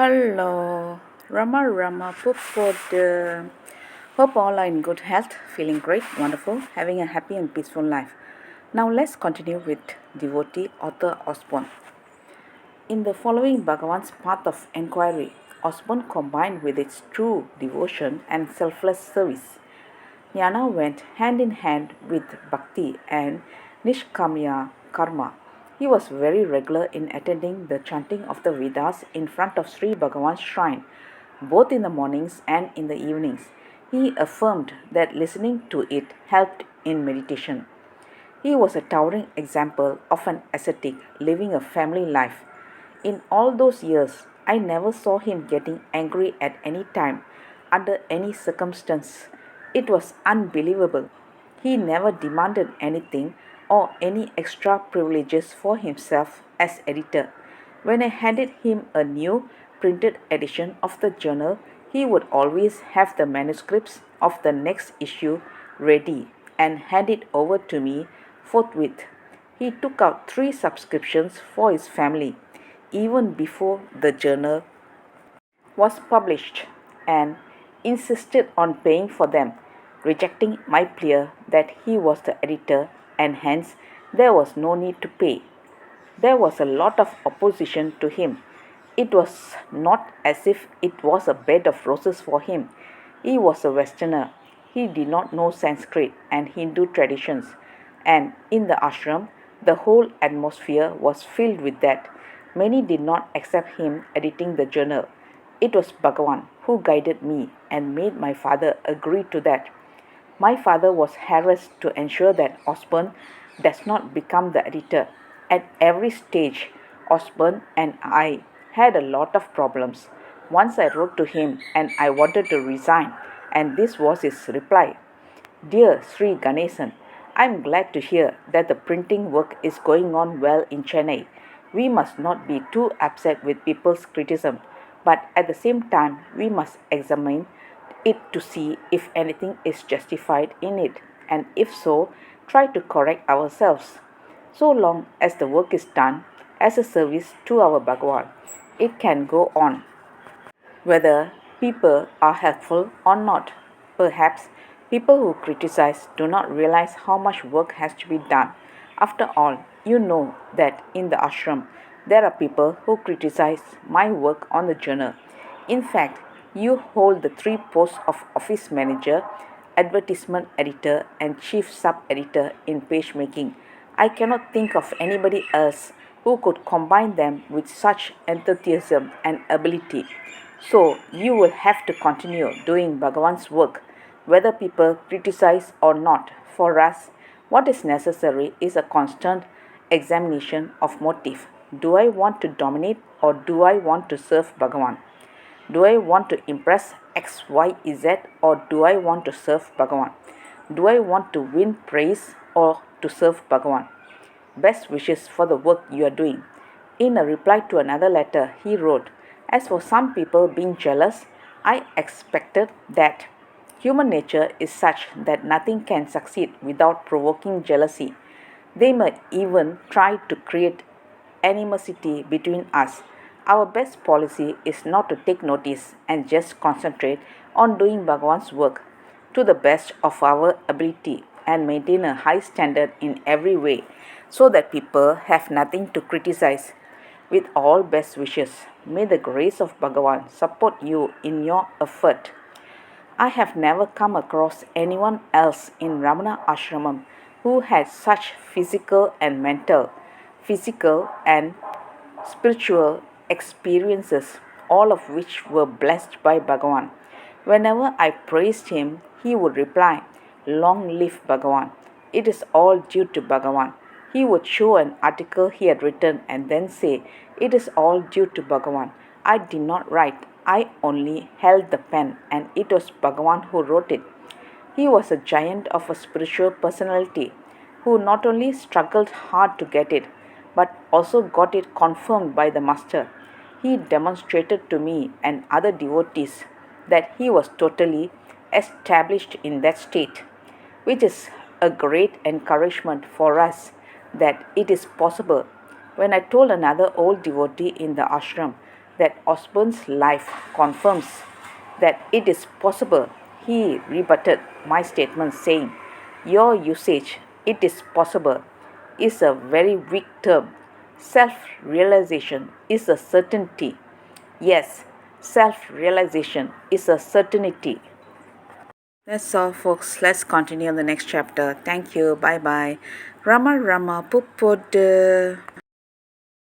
Hello, Rama Pupoda. Hope all are in good health, feeling great, wonderful, having a happy and peaceful life. Now let's continue with devotee author Osborne. In the following Bhagavan's path of enquiry, Osborne combined with its true devotion and selfless service. Jnana went hand in hand with bhakti and nishkamya karma. He was very regular in attending the chanting of the Vedas in front of Sri Bhagavan's shrine, both in the mornings and in the evenings. He affirmed that listening to it helped in meditation. He was a towering example of an ascetic living a family life. In all those years, I never saw him getting angry at any time, under any circumstance. It was unbelievable. He never demanded anything or any extra privileges for himself as editor. When I handed him a new printed edition of the journal, he would always have the manuscripts of the next issue ready and hand it over to me forthwith. He took out 3 subscriptions for his family even before the journal was published and insisted on paying for them, rejecting my plea that he was the editor and hence there was no need to pay. There was a lot of opposition to him. It was not as if it was a bed of roses for him. He was a Westerner. He did not know Sanskrit and Hindu traditions, and in the ashram, the whole atmosphere was filled with that. Many did not accept him editing the journal. It was Bhagavan who guided me and made my father agree to that. My father was harassed to ensure that Osborne does not become the editor. At every stage, Osborne and I had a lot of problems. Once I wrote to him and I wanted to resign, and this was his reply. Dear Sri Ganesan, I am glad to hear that the printing work is going on well in Chennai. We must not be too upset with people's criticism, but at the same time, we must examine it to see if anything is justified in it, and if so, try to correct ourselves. So long as the work is done as a service to our Bhagavan, it can go on, whether people are helpful or not. Perhaps people who criticize do not realize how much work has to be done. After all, you know that in the ashram there are people who criticize my work on the journal. In fact, you hold the 3 posts of office manager, advertisement editor, and chief sub editor in page making. I cannot think of anybody else who could combine them with such enthusiasm and ability. So you will have to continue doing Bhagavan's work, whether people criticize or not. For us, what is necessary is a constant examination of motive. Do I want to dominate or do I want to serve Bhagavan? Do I want to impress X, Y, Z or do I want to serve Bhagavan? Do I want to win praise or to serve Bhagavan? Best wishes for the work you are doing. In a reply to another letter, he wrote, as for some people being jealous, I expected that. Human nature is such that nothing can succeed without provoking jealousy. They may even try to create animosity between us. Our best policy is not to take notice and just concentrate on doing Bhagavan's work to the best of our ability and maintain a high standard in every way so that people have nothing to criticize. With all best wishes, may the grace of Bhagavan support you in your effort. I have never come across anyone else in Ramana Ashramam who had such physical and spiritual experiences, all of which were blessed by Bhagavan. Whenever I praised him, he would reply, Long live Bhagavan. It is all due to Bhagavan. He would show an article he had written and then say, It is all due to Bhagavan. I did not write. I only held the pen and it was Bhagavan who wrote it. He was a giant of a spiritual personality who not only struggled hard to get it, but also got it confirmed by the Master. He demonstrated to me and other devotees that he was totally established in that state, which is a great encouragement for us that it is possible. When I told another old devotee in the ashram that Osborne's life confirms that it is possible. He rebutted my statement saying, "Your usage, 'it is possible,' is a very weak term. Self-realization is a certainty." Yes, self-realization is a certainty. That's all, folks. Let's continue on the next chapter. Thank you. Bye bye. Rama Rama Pupud.